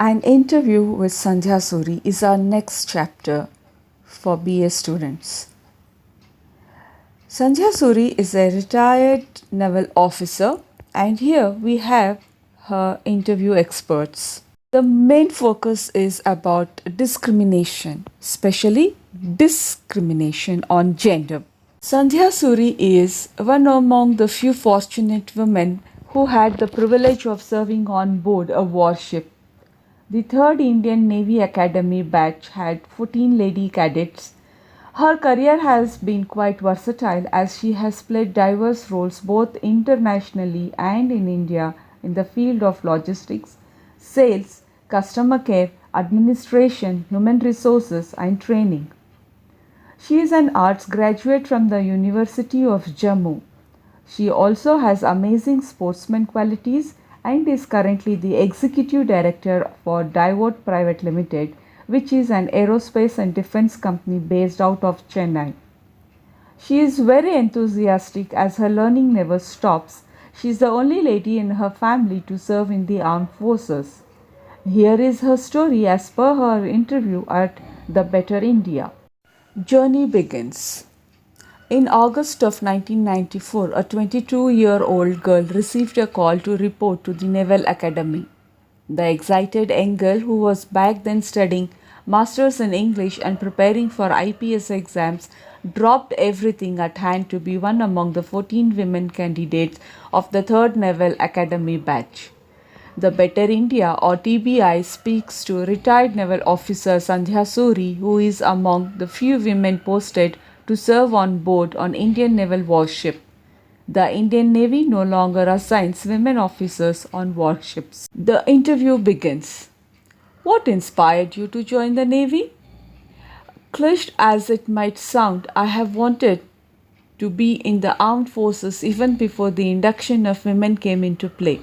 An interview with Sandhya Suri is our next chapter for BA students. Sandhya Suri is a retired naval officer, and here we have her interview experts. The main focus is about discrimination, especially discrimination on gender. Sandhya Suri is one among the few fortunate women who had the privilege of serving on board a warship. The 3rd Indian Navy Academy batch had 14 lady cadets. Her career has been quite versatile as she has played diverse roles both internationally and in India in the field of logistics, sales, customer care, administration, human resources, and training. She is an arts graduate from the University of Jammu. She also has amazing sportsman qualities and is currently the executive director for Divot Private Limited, which is an aerospace and defense company based out of Chennai. She is very enthusiastic as her learning never stops. She is the only lady in her family to serve in the armed forces. Here is her story as per her interview at The Better India. Journey begins. In August of 1994, a 22-year-old girl received a call to report to the Naval Academy. The excited young girl, who was back then studying Masters in English and preparing for IPS exams, dropped everything at hand to be one among the 14 women candidates of the 3rd Naval Academy batch. The Better India or TBI speaks to retired naval officer Sandhya Suri, who is among the few women posted to serve on board on Indian naval warship. The Indian Navy no longer assigns women officers on warships. The interview begins. What inspired you to join the Navy? Cliched as it might sound, I have wanted to be in the armed forces even before the induction of women came into play.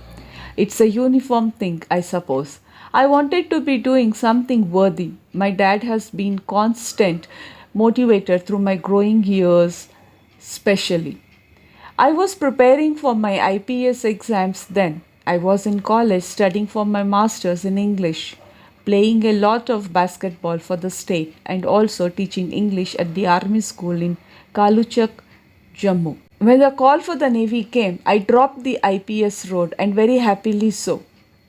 It's a uniform thing, I suppose. I wanted to be doing something worthy. My dad has been constant motivator through my growing years, especially. I was preparing for my IPS exams then. I was in college studying for my masters in English, playing a lot of basketball for the state and also teaching English at the army school in Kaluchak, Jammu. When the call for the Navy came, I dropped the IPS road and very happily so.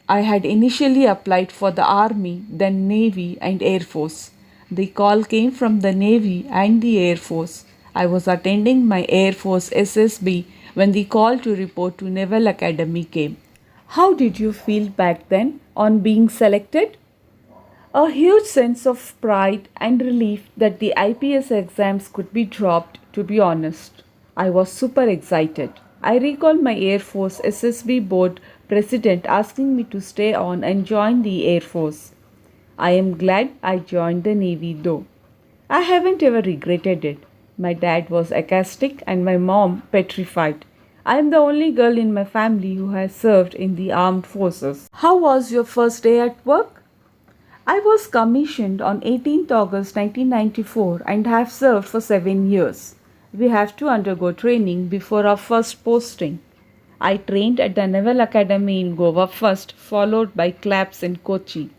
I had initially applied for the Army, then Navy and Air Force. The call came from the Navy and the Air Force. I was attending my Air Force SSB when the call to report to Naval Academy came. How did you feel back then on being selected? A huge sense of pride and relief that the IPS exams could be dropped, to be honest. I was super excited. I recall my Air Force SSB board president asking me to stay on and join the Air Force. I am glad I joined the Navy though. I haven't ever regretted it. My dad was ecstatic and my mom petrified. I am the only girl in my family who has served in the armed forces. How was your first day at work? I was commissioned on 18th August 1994 and have served for 7 years. We have to undergo training before our first posting. I trained at the Naval Academy in Goa first, followed by CLAPS in Kochi.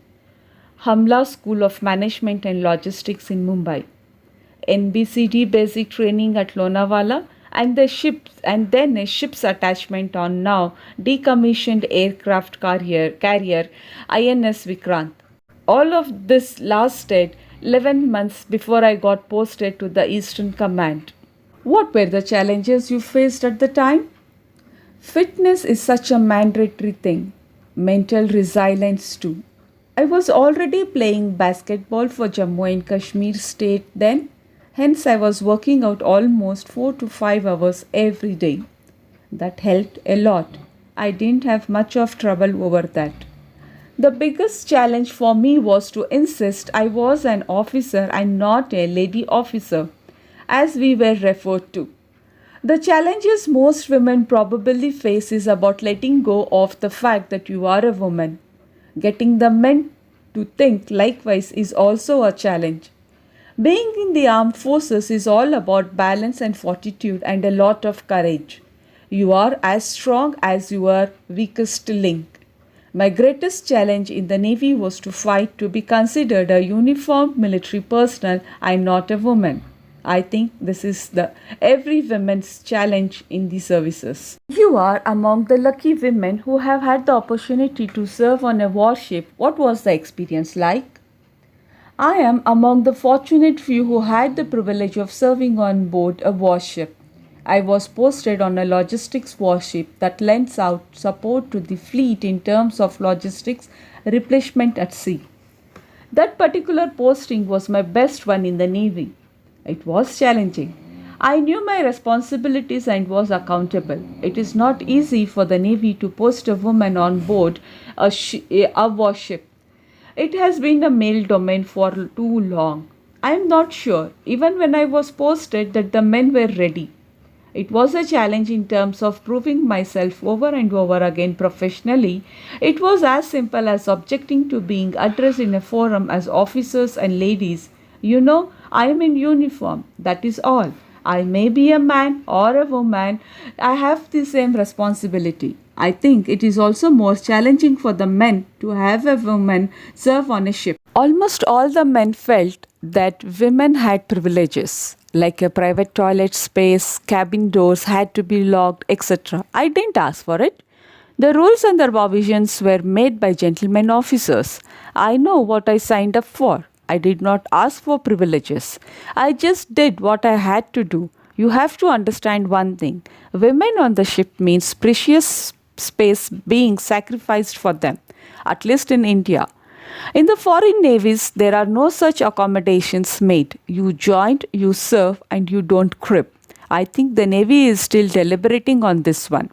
Hamla School of Management and Logistics in Mumbai, NBCD basic training at Lonavala, and then a ship's attachment on now decommissioned aircraft carrier INS Vikrant. All of this lasted 11 months before I got posted to the Eastern Command. What were the challenges you faced at the time? Fitness is such a mandatory thing. Mental resilience too. I was already playing basketball for Jammu and Kashmir state then, hence I was working out almost 4 to 5 hours every day. That helped a lot. I didn't have much of trouble over that. The biggest challenge for me was to insist I was an officer and not a lady officer, as we were referred to. The challenges most women probably face is about letting go of the fact that you are a woman. Getting the men to think likewise is also a challenge. Being in the armed forces is all about balance and fortitude and a lot of courage. You are as strong as your weakest link. My greatest challenge in the Navy was to fight to be considered a uniformed military personnel and not a woman. I think this is the every woman's challenge in the services. You are among the lucky women who have had the opportunity to serve on a warship. What was the experience like? I am among the fortunate few who had the privilege of serving on board a warship. I was posted on a logistics warship that lends out support to the fleet in terms of logistics replacement at sea. That particular posting was my best one in the Navy. It was challenging. I knew my responsibilities and was accountable. It is not easy for the Navy to post a woman on board a warship. It has been a male domain for too long. I am not sure, even when I was posted, that the men were ready. It was a challenge in terms of proving myself over and over again professionally. It was as simple as objecting to being addressed in a forum as officers and ladies. You know, I am in uniform, that is all. I may be a man or a woman, I have the same responsibility. I think it is also more challenging for the men to have a woman serve on a ship. Almost all the men felt that women had privileges, like a private toilet space, cabin doors had to be locked, etc. I didn't ask for it. The rules and the provisions were made by gentlemen officers. I know what I signed up for. I did not ask for privileges. I just did what I had to do. You have to understand one thing. Women on the ship means precious space being sacrificed for them, at least in India. In the foreign navies, there are no such accommodations made. You join, you serve, and you don't crib. I think the Navy is still deliberating on this one.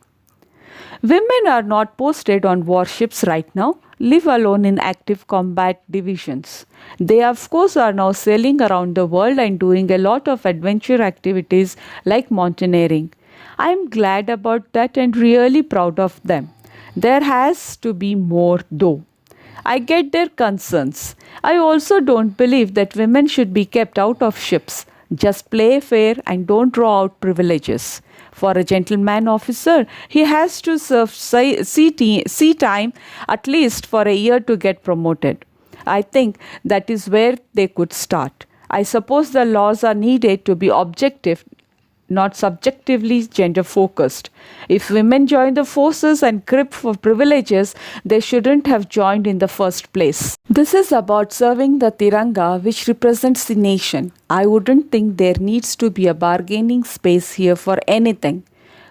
Women are not posted on warships right now, live alone in active combat divisions. They, of course, are now sailing around the world and doing a lot of adventure activities like mountaineering. I am glad about that and really proud of them. There has to be more, though. I get their concerns. I also don't believe that women should be kept out of ships. Just play fair and don't draw out privileges. For a gentleman officer, he has to serve sea time at least for a year to get promoted. I think that is where they could start. I suppose the laws are needed to be objective, not subjectively gender focused. If women join the forces and crib for privileges, they shouldn't have joined in the first place. This is about serving the Tiranga, which represents the nation. I wouldn't think there needs to be a bargaining space here for anything.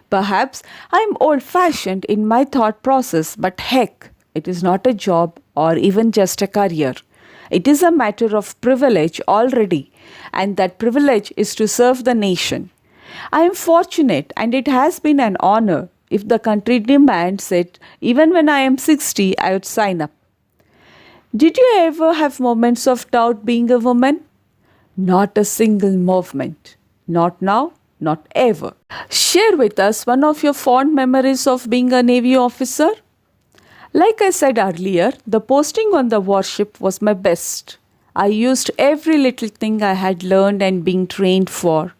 Perhaps I'm old fashioned in my thought process, but heck, it is not a job or even just a career. It is a matter of privilege already, and that privilege is to serve the nation. I am fortunate and it has been an honor. If the country demands it, even when I am 60, I would sign up. Did you ever have moments of doubt being a woman? Not a single moment. Not now, not ever. Share with us one of your fond memories of being a Navy officer. Like I said earlier, the posting on the warship was my best. I used every little thing I had learned and been trained for.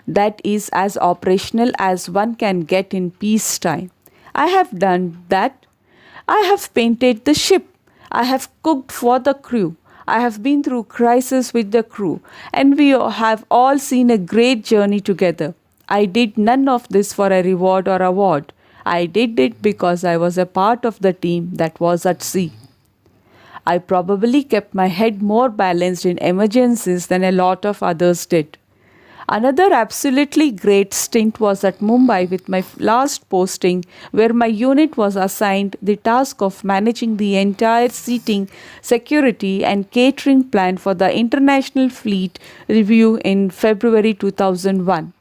That is as operational as one can get in peacetime. I have done that. I have painted the ship. I have cooked for the crew. I have been through crisis with the crew, and we have all seen a great journey together. I did none of this for a reward or award. I did it because I was a part of the team that was at sea. I probably kept my head more balanced in emergencies than a lot of others did. Another absolutely great stint was at Mumbai with my last posting, where my unit was assigned the task of managing the entire seating, security, and catering plan for the International Fleet Review in February 2001.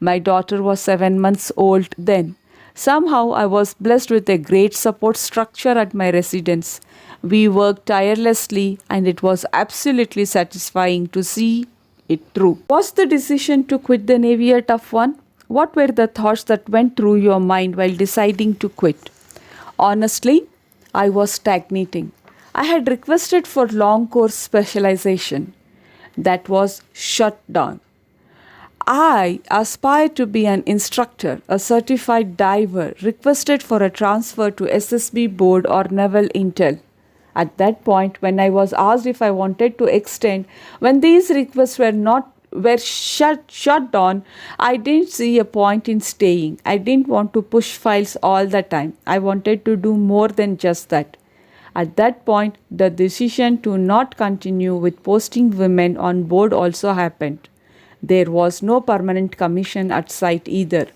My daughter was 7 months old then. Somehow I was blessed with a great support structure at my residence. We worked tirelessly, and it was absolutely satisfying to see it through. Was the decision to quit the Navy a tough one? What were the thoughts that went through your mind while deciding to quit? Honestly, I was stagnating. I had requested for long course specialization. That was shut down. I aspired to be an instructor, a certified diver, requested for a transfer to SSB board or Naval Intel. At that point, when I was asked if I wanted to extend, when these requests were shut down, I didn't see a point in staying. I didn't want to push files all the time. I wanted to do more than just that. At that point, the decision to not continue with posting women on board also happened. There was no permanent commission at site either.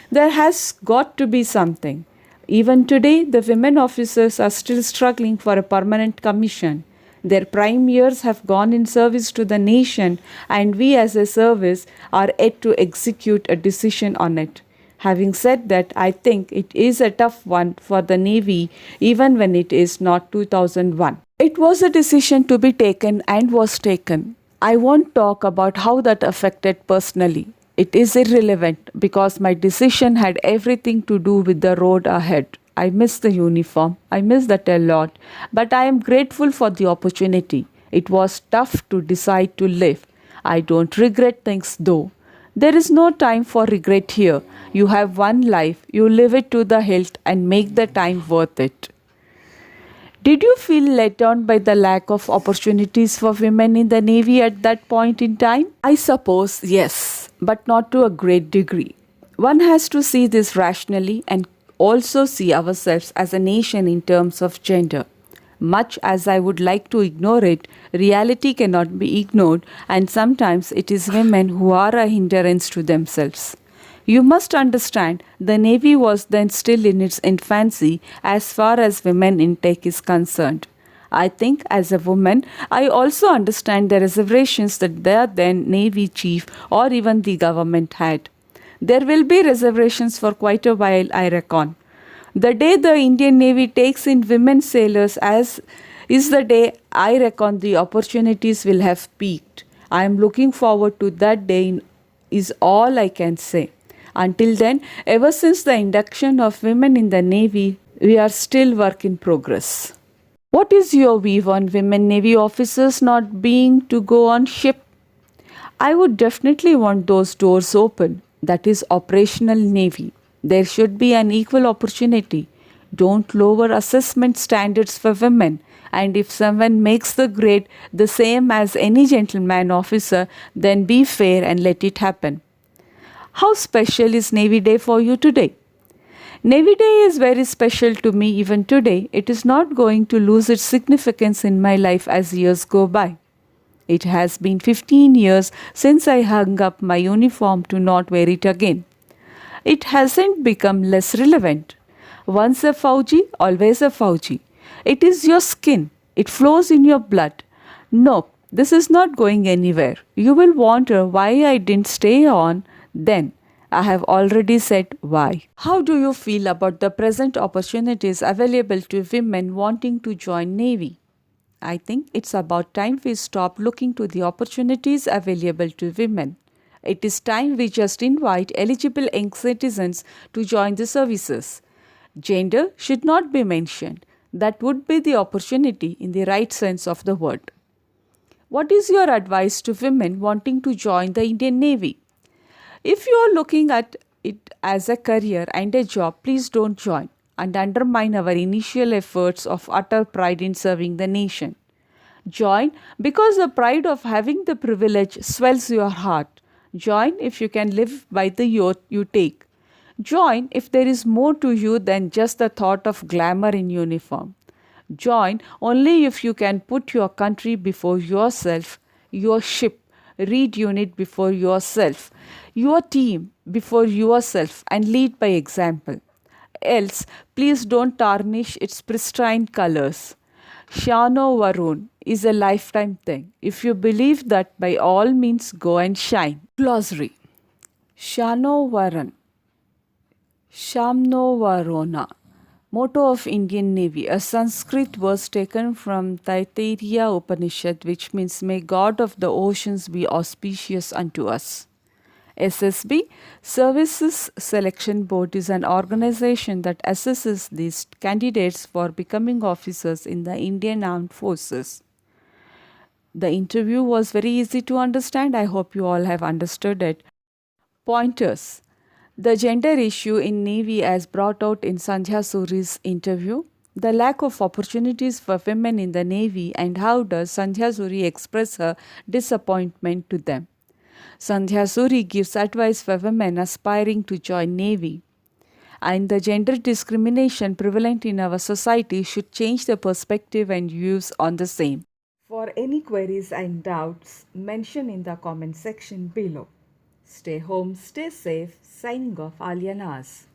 There has got to be something. Even today, the women officers are still struggling for a permanent commission. Their prime years have gone in service to the nation, and we as a service are yet to execute a decision on it. Having said that, I think it is a tough one for the Navy, even when it is not 2001. It was a decision to be taken and was taken. I won't talk about how that affected personally. It is irrelevant because my decision had everything to do with the road ahead. I miss the uniform. I miss that a lot. But I am grateful for the opportunity. It was tough to decide to live. I don't regret things though. There is no time for regret here. You have one life. You live it to the hilt and make the time worth it. Did you feel let down by the lack of opportunities for women in the Navy at that point in time? I suppose yes, but not to a great degree. One has to see this rationally and also see ourselves as a nation in terms of gender. Much as I would like to ignore it, reality cannot be ignored, and sometimes it is women who are a hindrance to themselves. You must understand, the Navy was then still in its infancy as far as women intake is concerned. I think as a woman, I also understand the reservations that the then Navy chief or even the government had. There will be reservations for quite a while, I reckon. The day the Indian Navy takes in women sailors as is the day I reckon the opportunities will have peaked. I am looking forward to that day is all I can say. Until then, ever since the induction of women in the Navy, we are still work in progress. What is your view on women Navy officers not being to go on ship? I would definitely want those doors open. That is operational Navy. There should be an equal opportunity. Don't lower assessment standards for women. And if someone makes the grade the same as any gentleman officer, then be fair and let it happen. How special is Navy Day for you today? Navy Day is very special to me even today. It is not going to lose its significance in my life as years go by. It has been 15 years since I hung up my uniform to not wear it again. It hasn't become less relevant. Once a Fauji, always a Fauji. It is your skin. It flows in your blood. No, this is not going anywhere. You will wonder why I didn't stay on then. I have already said why. How do you feel about the present opportunities available to women wanting to join Navy? I think it's about time we stop looking to the opportunities available to women. It is time we just invite eligible young citizens to join the services. Gender should not be mentioned. That would be the opportunity in the right sense of the word. What is your advice to women wanting to join the Indian Navy? If you are looking at it as a career and a job, please don't join and undermine our initial efforts of utter pride in serving the nation. Join because the pride of having the privilege swells your heart. Join if you can live by the oath you take. Join if there is more to you than just the thought of glamour in uniform. Join only if you can put your country before yourself, your ship, read unit before yourself, your team before yourself, and lead by example. Else, please don't tarnish its pristine colors. Shano Varun is a lifetime thing. If you believe that, by all means go and shine. Glossary. Shano Varun. Shamno Varona. Motto of Indian Navy. A Sanskrit verse taken from Taittiriya Upanishad, which means, may God of the oceans be auspicious unto us. SSB, Services Selection Board, is an organization that assesses these candidates for becoming officers in the Indian Armed Forces. The interview was very easy to understand. I hope you all have understood it. Pointers. The gender issue in Navy as brought out in Sandhya Suri's interview. The lack of opportunities for women in the Navy and how does Sandhya Suri express her disappointment to them. Sandhya Suri gives advice for women aspiring to join Navy. And the gender discrimination prevalent in our society should change the perspective and views on the same. For any queries and doubts, mention in the comment section below. Stay home, stay safe. Signing off, Alliya Naaz.